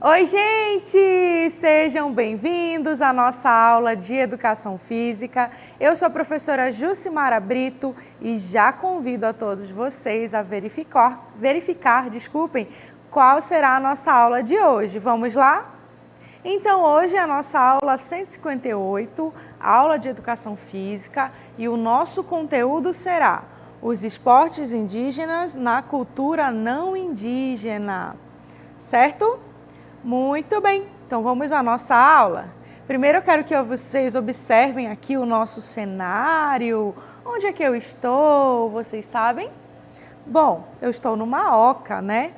Oi, gente! Sejam bem-vindos à nossa aula de Educação Física. Eu sou a professora Jucimara Brito e já convido a todos vocês a verificar, qual será a nossa aula de hoje. Vamos lá? Então, hoje é a nossa aula 158, aula de Educação Física, e o nosso conteúdo será os esportes indígenas na cultura não indígena, certo? Muito bem, então vamos à nossa aula. Primeiro eu quero que vocês observem aqui o nosso cenário. Onde é que eu estou? Vocês sabem? Bom, eu estou numa oca, né?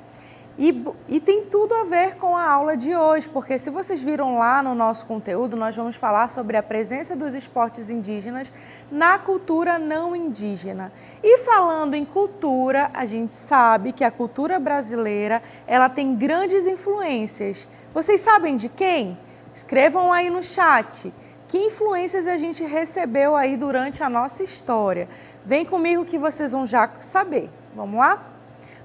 E tem tudo a ver com a aula de hoje, porque se vocês viram lá no nosso conteúdo, nós vamos falar sobre a presença dos esportes indígenas na cultura não indígena. E falando em cultura, a gente sabe que a cultura brasileira, ela tem grandes influências. Vocês sabem de quem? Escrevam aí no chat. Que influências a gente recebeu aí durante a nossa história? Vem comigo que vocês vão já saber. Vamos lá?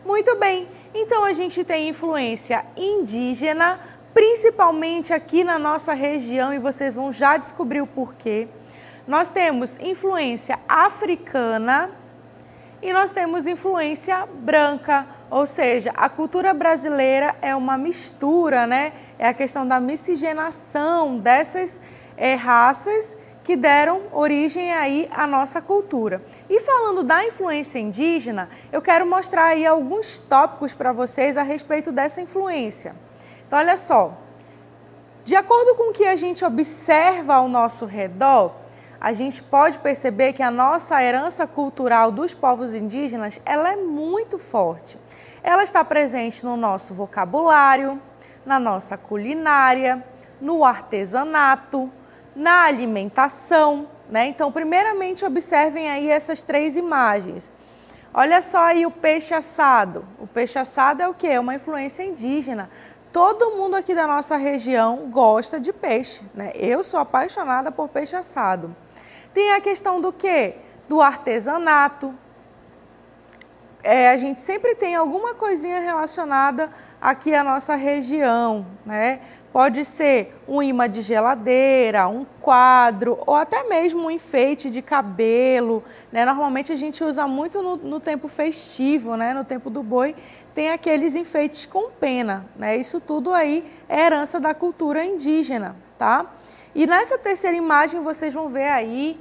Muito bem, então a gente tem influência indígena, principalmente aqui na nossa região, e vocês vão já descobrir o porquê. Nós temos influência africana e nós temos influência branca, ou seja, a cultura brasileira é uma mistura, né? É a questão da miscigenação dessas raças que deram origem aí à nossa cultura. E falando da influência indígena, eu quero mostrar aí alguns tópicos para vocês a respeito dessa influência. Então, olha só, de acordo com o que a gente observa ao nosso redor, a gente pode perceber que a nossa herança cultural dos povos indígenas, ela é muito forte. Ela está presente no nosso vocabulário, na nossa culinária, no artesanato, na alimentação, né? Então, primeiramente, observem aí essas três imagens. Olha só aí o peixe assado. O peixe assado é o quê? É uma influência indígena. Todo mundo aqui da nossa região gosta de peixe, né? Eu sou apaixonada por peixe assado. Tem a questão do quê? Do artesanato. A gente sempre tem alguma coisinha relacionada aqui à nossa região, né? Pode ser um imã de geladeira, um quadro ou até mesmo um enfeite de cabelo, né? Normalmente a gente usa muito no tempo festivo, né? No tempo do boi, tem aqueles enfeites com pena, né? Isso tudo aí é herança da cultura indígena, tá? E nessa terceira imagem vocês vão ver aí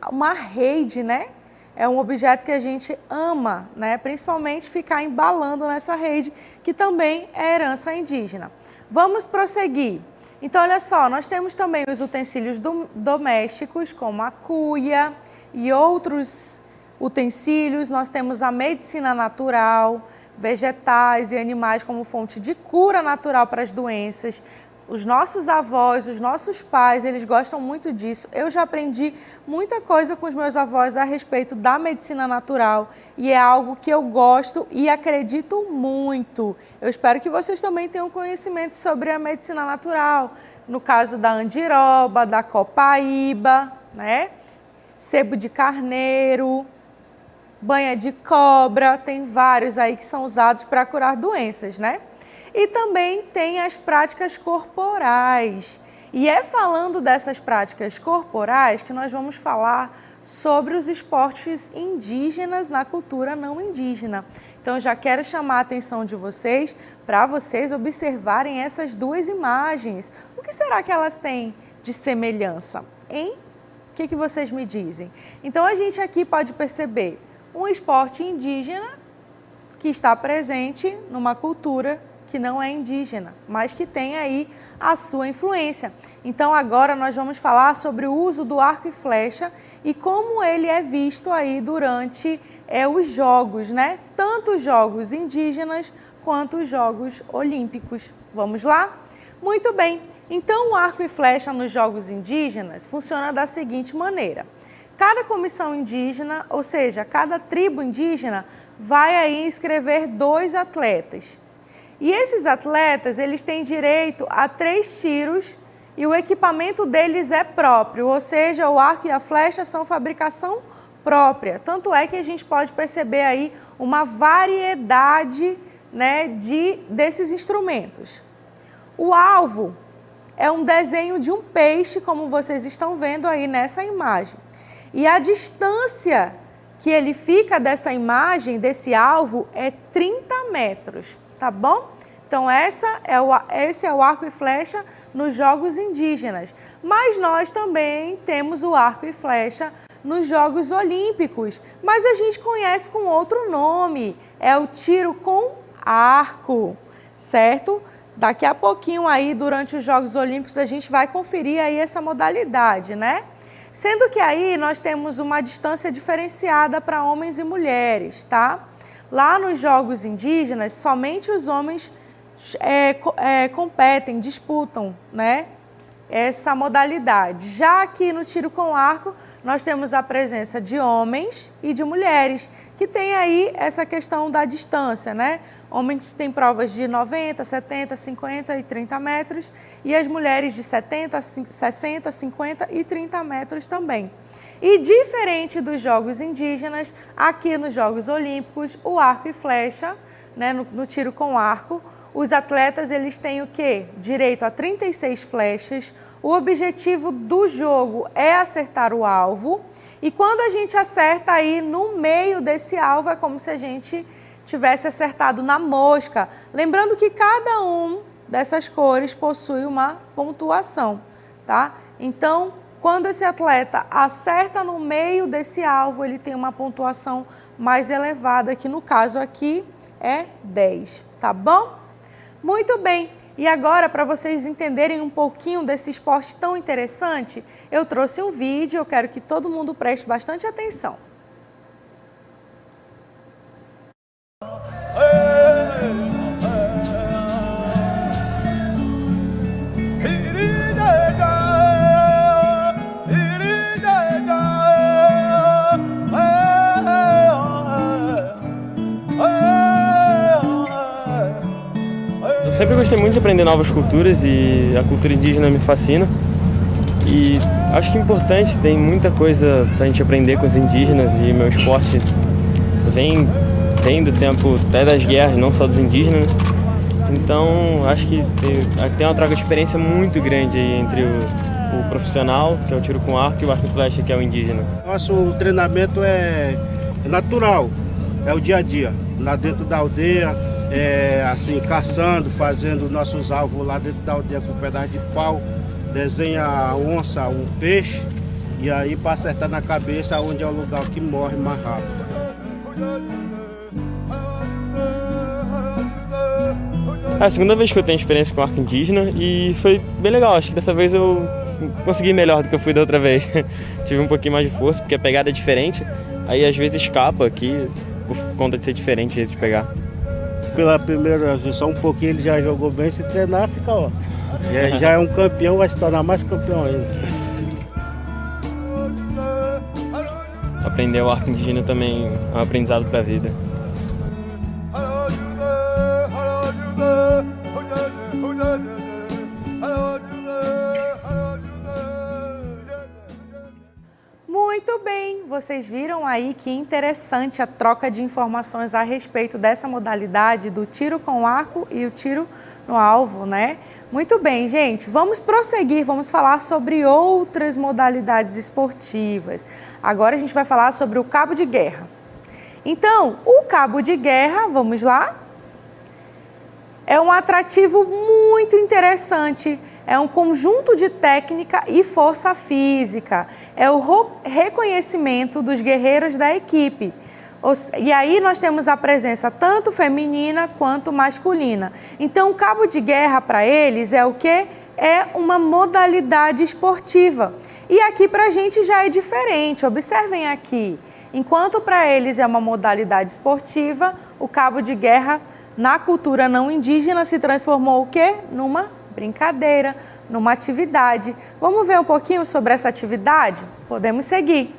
uma rede, né? É um objeto que a gente ama, né? Principalmente ficar embalando nessa rede, que também é herança indígena. Vamos prosseguir. Então, olha só, nós temos também os utensílios domésticos, como a cuia e outros utensílios. Nós temos a medicina natural, vegetais e animais como fonte de cura natural para as doenças. Os nossos avós, os nossos pais, eles gostam muito disso. Eu já aprendi muita coisa com os meus avós a respeito da medicina natural e é algo que eu gosto e acredito muito. Eu espero que vocês também tenham conhecimento sobre a medicina natural, no caso da andiroba, da copaíba, né? Sebo de carneiro, banha de cobra, tem vários aí que são usados para curar doenças, né? E também tem as práticas corporais. E é falando dessas práticas corporais que nós vamos falar sobre os esportes indígenas na cultura não indígena. Então, já quero chamar a atenção de vocês para vocês observarem essas duas imagens. O que será que elas têm de semelhança, hein? O que vocês me dizem? Então, a gente aqui pode perceber um esporte indígena que está presente numa cultura que não é indígena, mas que tem aí a sua influência. Então agora nós vamos falar sobre o uso do arco e flecha e como ele é visto aí durante os jogos, né? Tanto os jogos indígenas quanto os jogos olímpicos. Vamos lá? Muito bem, então o arco e flecha nos jogos indígenas funciona da seguinte maneira. Cada comissão indígena, ou seja, cada tribo indígena, vai aí inscrever 2 atletas. E esses atletas, eles têm direito a 3 tiros e o equipamento deles é próprio, ou seja, o arco e a flecha são fabricação própria. Tanto é que a gente pode perceber aí uma variedade, né, desses instrumentos. O alvo é um desenho de um peixe, como vocês estão vendo aí nessa imagem. E a distância que ele fica dessa imagem, desse alvo, é 30 metros, tá bom? Então, esse é o arco e flecha nos Jogos Indígenas. Mas nós também temos o arco e flecha nos Jogos Olímpicos, mas a gente conhece com outro nome, é o tiro com arco, certo? Daqui a pouquinho aí, durante os Jogos Olímpicos, a gente vai conferir aí essa modalidade, né? Sendo que aí nós temos uma distância diferenciada para homens e mulheres, tá? Lá nos Jogos Indígenas, somente os homens competem, disputam, né? Essa modalidade. Já aqui no tiro com arco, nós temos a presença de homens e de mulheres, que tem aí essa questão da distância, né? Homens têm provas de 90, 70, 50 e 30 metros e as mulheres de 70, 60, 50 e 30 metros também. E diferente dos Jogos Indígenas, aqui nos Jogos Olímpicos, o arco e flecha, né, no tiro com arco, os atletas eles têm o quê? Direito a 36 flechas. O objetivo do jogo é acertar o alvo. E quando a gente acerta aí no meio desse alvo, é como se a gente tivesse acertado na mosca. Lembrando que cada um dessas cores possui uma pontuação, tá? Então, quando esse atleta acerta no meio desse alvo, ele tem uma pontuação mais elevada, que no caso aqui é 10, tá bom? Muito bem, e agora para vocês entenderem um pouquinho desse esporte tão interessante, eu trouxe um vídeo, eu quero que todo mundo preste bastante atenção. Eu sempre gostei muito de aprender novas culturas e a cultura indígena me fascina. E acho que é importante, tem muita coisa pra gente aprender com os indígenas e meu esporte vem do tempo até das guerras, não só dos indígenas. Então acho que tem uma troca de experiência muito grande aí entre o profissional, que é o tiro com arco, e o arco e flecha, que é o indígena. Nosso treinamento é natural, é o dia a dia, lá dentro da aldeia. Assim, caçando, fazendo nossos alvos lá dentro da aldeia com um pedaço de pau, desenha a onça, um peixe, e aí para acertar na cabeça onde é o lugar que morre mais rápido. É a segunda vez que eu tenho experiência com arco indígena e foi bem legal. Acho que dessa vez eu consegui melhor do que eu fui da outra vez. Tive um pouquinho mais de força, porque a pegada é diferente, aí às vezes escapa aqui por conta de ser diferente o jeito de pegar. Pela primeira vez, só um pouquinho ele já jogou bem, se treinar fica, ó. Já é um campeão, vai se tornar mais campeão ainda. Aprender o arco indígena também é um aprendizado para a vida. Muito bem, vocês viram aí que interessante a troca de informações a respeito dessa modalidade do tiro com arco e o tiro no alvo, né? Muito bem, gente, vamos prosseguir, vamos falar sobre outras modalidades esportivas. Agora a gente vai falar sobre o cabo de guerra. Então, o cabo de guerra, vamos lá? É um atrativo muito interessante. É um conjunto de técnica e força física. É o reconhecimento dos guerreiros da equipe. E aí nós temos a presença tanto feminina quanto masculina. Então, o cabo de guerra para eles é o quê? É uma modalidade esportiva. E aqui para a gente já é diferente. Observem aqui. Enquanto para eles é uma modalidade esportiva, o cabo de guerra na cultura não indígena se transformou o quê? Numa brincadeira, numa atividade. Vamos ver um pouquinho sobre essa atividade? Podemos seguir.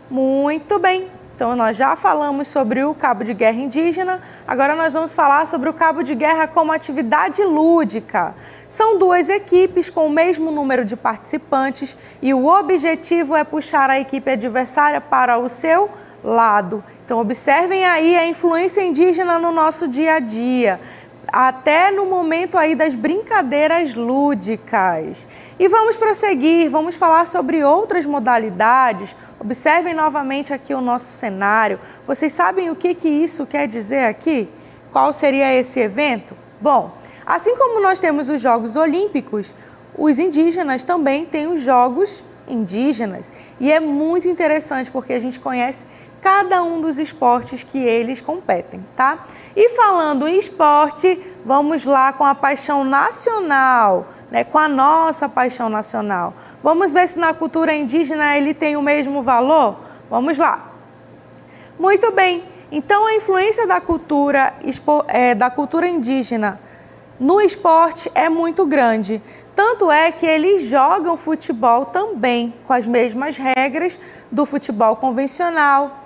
Muito bem. Então, nós já falamos sobre o cabo de guerra indígena, agora nós vamos falar sobre o cabo de guerra como atividade lúdica. São duas equipes com o mesmo número de participantes e o objetivo é puxar a equipe adversária para o seu lado. Então, observem aí a influência indígena no nosso dia a dia. até no momento aí das brincadeiras lúdicas. E vamos prosseguir, vamos falar sobre outras modalidades. Observem novamente aqui o nosso cenário. Vocês sabem o que isso quer dizer aqui? Qual seria esse evento? Bom, assim como nós temos os Jogos Olímpicos, os indígenas também têm os Jogos Indígenas. E é muito interessante porque a gente conhece cada um dos esportes que eles competem, tá? E falando em esporte, vamos lá com a paixão nacional, né? Com a nossa paixão nacional. Vamos ver se na cultura indígena ele tem o mesmo valor? Vamos lá. Muito bem. Então, a influência da cultura indígena no esporte é muito grande. Tanto é que eles jogam futebol também, com as mesmas regras do futebol convencional.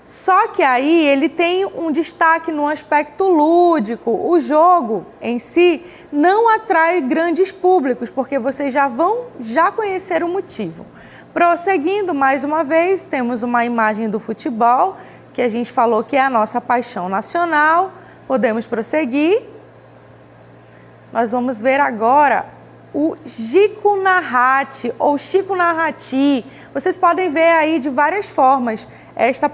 Só que aí ele tem um destaque no aspecto lúdico. O jogo em si não atrai grandes públicos, porque vocês já conhecer o motivo. Prosseguindo, mais uma vez, temos uma imagem do futebol, que a gente falou que é a nossa paixão nacional. Podemos prosseguir. Nós vamos ver agora o Jico Narrati ou Chico Narrati. Vocês podem ver aí de várias formas esta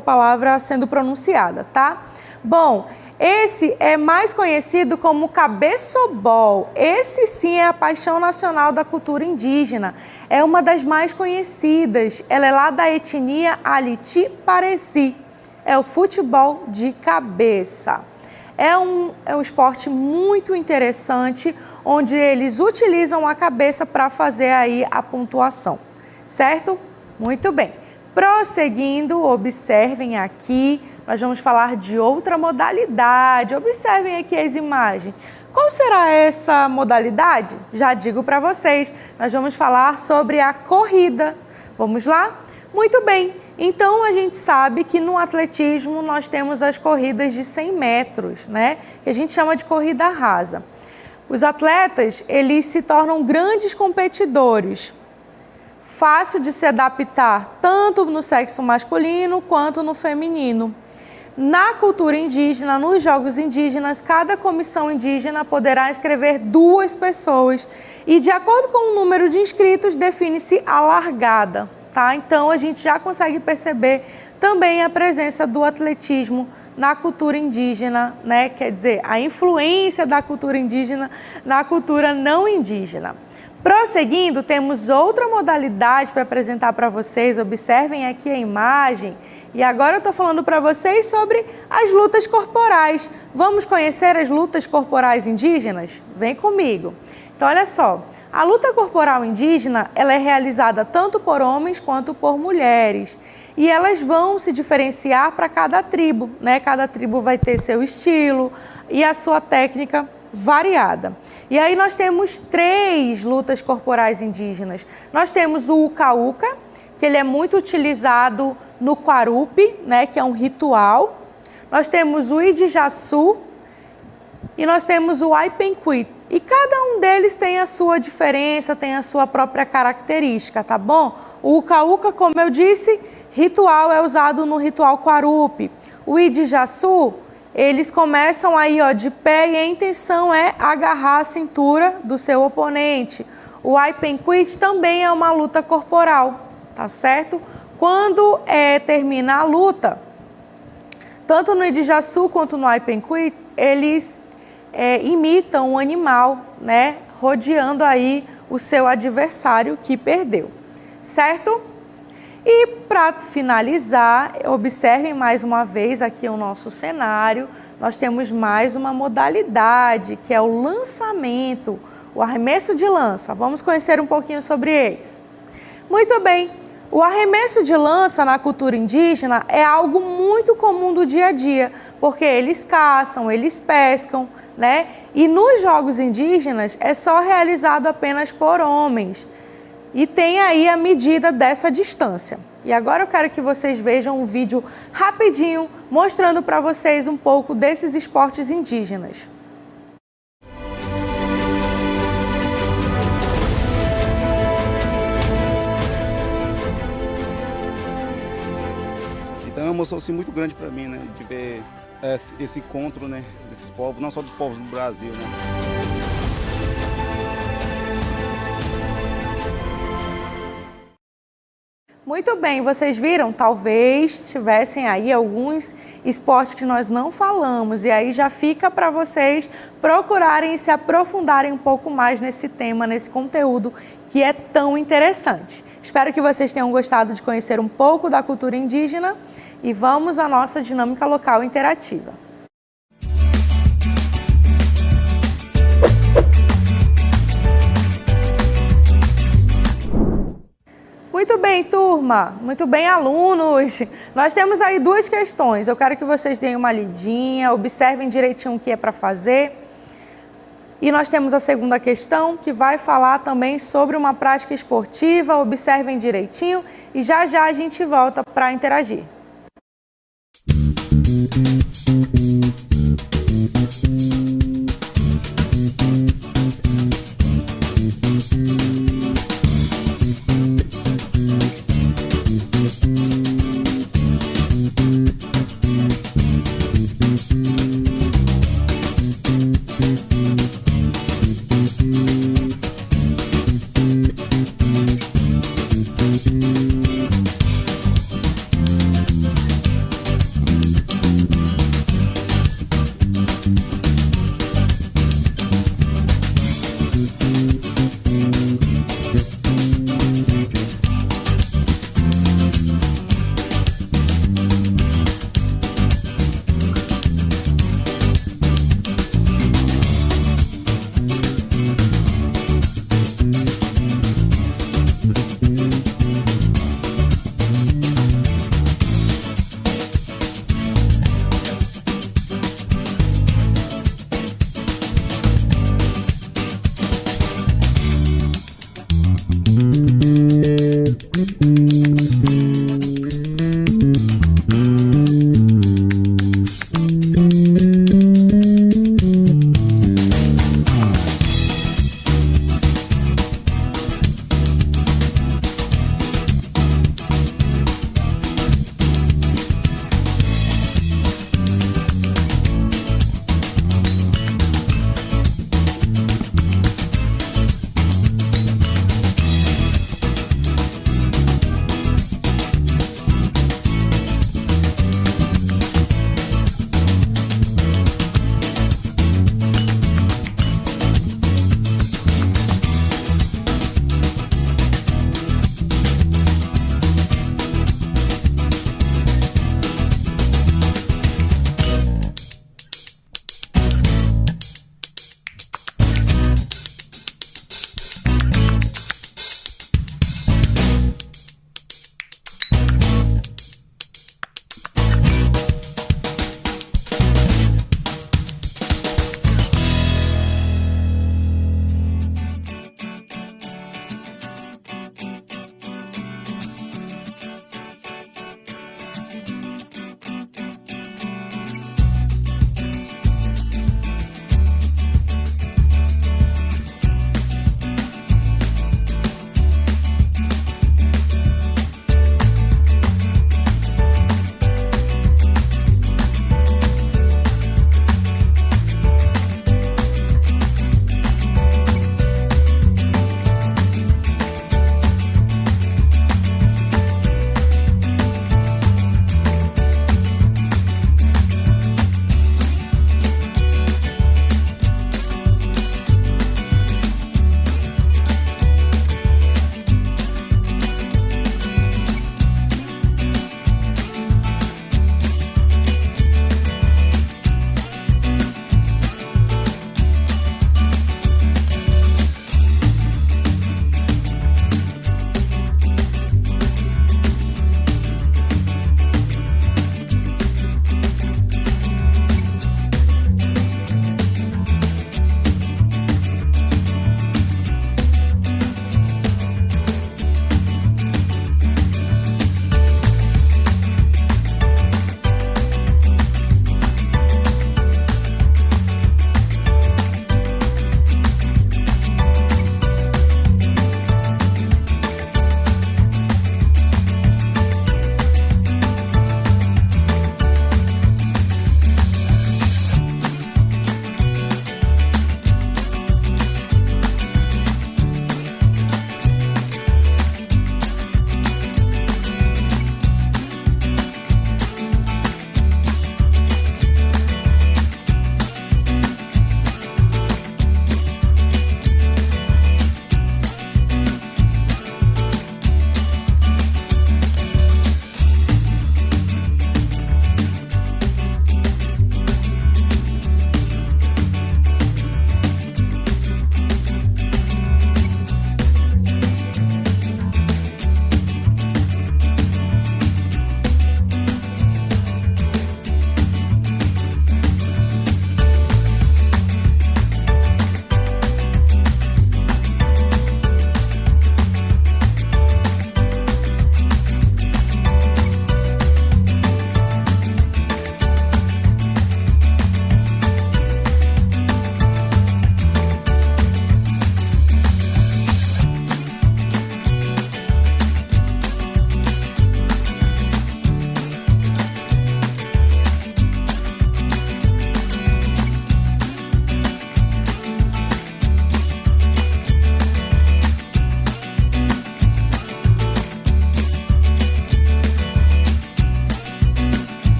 palavra sendo pronunciada, tá? Bom, esse é mais conhecido como cabeçobol. Esse sim é a paixão nacional da cultura indígena. É uma das mais conhecidas. Ela é lá da etnia Aliti Pareci. É o futebol de cabeça. É um esporte muito interessante, onde eles utilizam a cabeça para fazer aí a pontuação, certo? Muito bem. Prosseguindo, observem aqui, nós vamos falar de outra modalidade. Observem aqui as imagens. Qual será essa modalidade? Já digo para vocês, nós vamos falar sobre a corrida. Vamos lá? Muito bem. Então, a gente sabe que no atletismo nós temos as corridas de 100 metros, né? Que a gente chama de corrida rasa. Os atletas, eles se tornam grandes competidores. Fácil de se adaptar tanto no sexo masculino quanto no feminino. Na cultura indígena, nos jogos indígenas, cada comissão indígena poderá inscrever 2 pessoas e, de acordo com o número de inscritos, define-se a largada. Tá? Então, a gente já consegue perceber também a presença do atletismo na cultura indígena, né? Quer dizer, a influência da cultura indígena na cultura não indígena. Prosseguindo, temos outra modalidade para apresentar para vocês. Observem aqui a imagem. E agora eu estou falando para vocês sobre as lutas corporais. Vamos conhecer as lutas corporais indígenas? Vem comigo. Então, olha só, a luta corporal indígena, ela é realizada tanto por homens quanto por mulheres. E elas vão se diferenciar para cada tribo, né? Cada tribo vai ter seu estilo e a sua técnica variada. E aí nós temos 3 lutas corporais indígenas. Nós temos o Uka-Uka, que ele é muito utilizado no Quarupi, né? Que é um ritual. Nós temos o Idijaçu e nós temos o Aipenquit. E cada um deles tem a sua diferença, tem a sua própria característica, tá bom? O Uka-Uka, como eu disse, ritual é usado no ritual Quarupi. O Idijaçu, eles começam aí ó, de pé e a intenção é agarrar a cintura do seu oponente. O Aipenquit também é uma luta corporal, tá certo? Quando termina a luta, tanto no Idijaçu quanto no Aipenquit, eles imitam um animal, né, rodeando aí o seu adversário que perdeu, certo? E para finalizar, observem mais uma vez aqui o nosso cenário, nós temos mais uma modalidade, que é o lançamento, o arremesso de lança. Vamos conhecer um pouquinho sobre eles. Muito bem. O arremesso de lança na cultura indígena é algo muito comum do dia a dia, porque eles caçam, eles pescam, né? E nos jogos indígenas é só realizado apenas por homens. E tem aí a medida dessa distância. E agora eu quero que vocês vejam um vídeo rapidinho mostrando para vocês um pouco desses esportes indígenas. Então é uma emoção assim, muito grande para mim, né? De ver esse encontro, né, desses povos, não só dos povos do Brasil, né? Muito bem, vocês viram? Talvez tivessem aí alguns esportes que nós não falamos, e aí já fica para vocês procurarem e se aprofundarem um pouco mais nesse tema, nesse conteúdo que é tão interessante. Espero que vocês tenham gostado de conhecer um pouco da cultura indígena e vamos à nossa dinâmica local interativa. Muito bem, turma. Muito bem, alunos. Nós temos aí duas questões. Eu quero que vocês deem uma lidinha, observem direitinho o que é para fazer. E nós temos a segunda questão, que vai falar também sobre uma prática esportiva. Observem direitinho e já já a gente volta para interagir.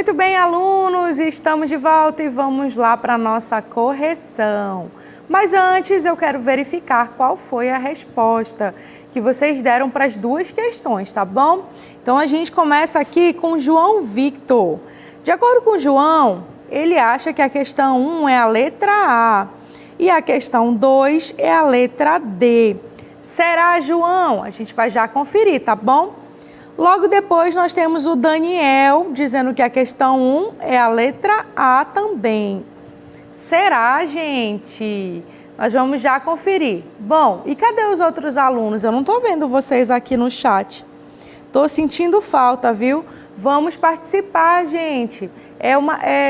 Muito bem, alunos, estamos de volta e vamos lá para a nossa correção. Mas antes eu quero verificar qual foi a resposta que vocês deram para as duas questões, tá bom? Então a gente começa aqui com João Victor. De acordo com o João, ele acha que a questão 1 é a letra A e a questão 2 é a letra D. Será, João? A gente vai já conferir, tá bom? Logo depois nós temos o Daniel dizendo que a questão 1 é a letra A também. Será, gente? Nós vamos já conferir. Bom, e cadê os outros alunos? Eu não estou vendo vocês aqui no chat. Estou sentindo falta, viu? Vamos participar, gente.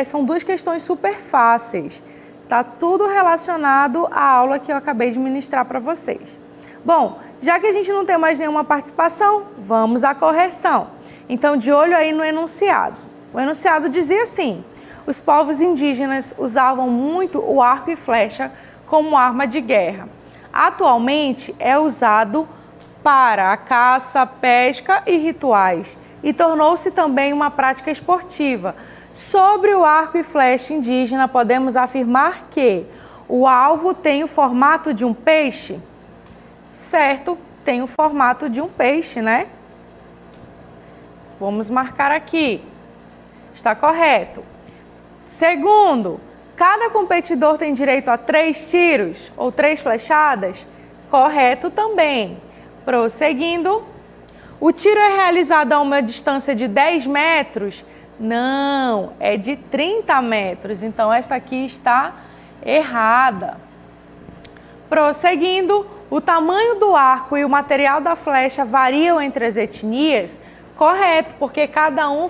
São duas questões super fáceis. Tá tudo relacionado à aula que eu acabei de ministrar para vocês. Bom, já que a gente não tem mais nenhuma participação, vamos à correção. Então, de olho aí no enunciado. O enunciado dizia assim: os povos indígenas usavam muito o arco e flecha como arma de guerra. Atualmente é usado para a caça, pesca e rituais e tornou-se também uma prática esportiva. Sobre o arco e flecha indígena, podemos afirmar que o alvo tem o formato de um peixe? Certo, tem o formato de um peixe, né? Vamos marcar aqui. Está correto. Segundo, cada competidor tem direito a 3 tiros ou 3 flechadas? Correto também. Prosseguindo, o tiro é realizado a uma distância de 10 metros? Não, é de 30 metros. Então, esta aqui está errada. Prosseguindo, o tamanho do arco e o material da flecha variam entre as etnias? Correto, porque cada um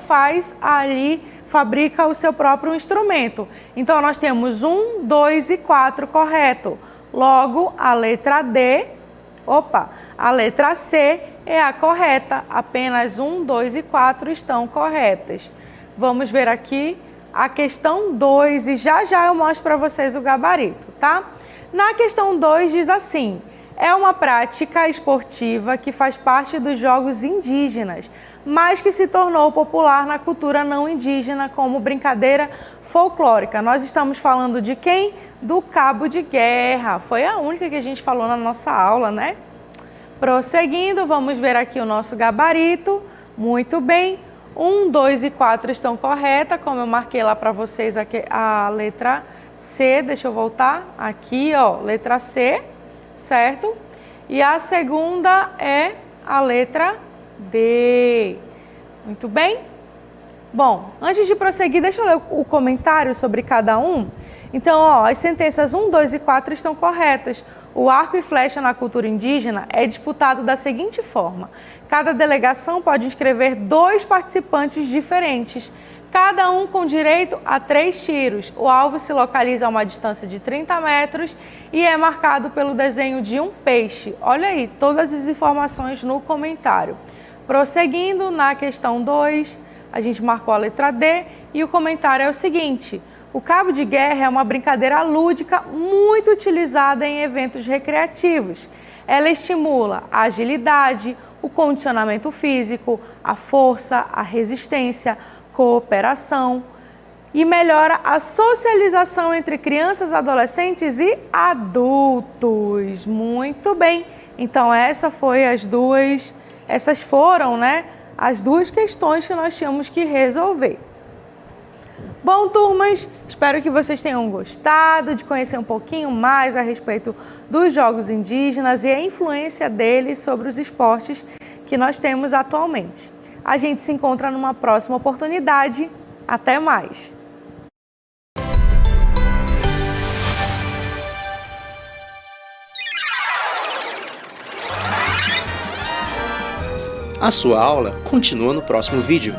fabrica o seu próprio instrumento. Então, nós temos 1, 2 e 4, correto. Logo, a letra C é a correta. Apenas 1, 2 e 4 estão corretas. Vamos ver aqui a questão 2 e já eu mostro para vocês o gabarito, tá? Na questão 2 diz assim: é uma prática esportiva que faz parte dos jogos indígenas, mas que se tornou popular na cultura não indígena como brincadeira folclórica. Nós estamos falando de quem? Do cabo de guerra. Foi a única que a gente falou na nossa aula, né? Prosseguindo, vamos ver aqui o nosso gabarito. Muito bem. 1, 2 e 4 estão corretas, como eu marquei lá para vocês aqui, a letra C. Deixa eu voltar. Aqui, ó, letra C, certo? E a segunda é a letra D. Muito bem? Bom, antes de prosseguir, deixa eu ler o comentário sobre cada um. Então, ó, as sentenças 1, 2 e 4 estão corretas. O arco e flecha na cultura indígena é disputado da seguinte forma: cada delegação pode inscrever 2 participantes diferentes, cada um com direito a 3 tiros. O alvo se localiza a uma distância de 30 metros e é marcado pelo desenho de um peixe. Olha aí, todas as informações no comentário. Prosseguindo, na questão 2, a gente marcou a letra D e o comentário é o seguinte: o cabo de guerra é uma brincadeira lúdica muito utilizada em eventos recreativos. Ela estimula a agilidade, o condicionamento físico, a força, a resistência, cooperação e melhora a socialização entre crianças, adolescentes e adultos. Muito bem. Então essas foram, né, as 2 questões que nós tínhamos que resolver. Bom, turmas, espero que vocês tenham gostado de conhecer um pouquinho mais a respeito dos jogos indígenas e a influência deles sobre os esportes que nós temos atualmente. A gente se encontra numa próxima oportunidade. Até mais! A sua aula continua no próximo vídeo.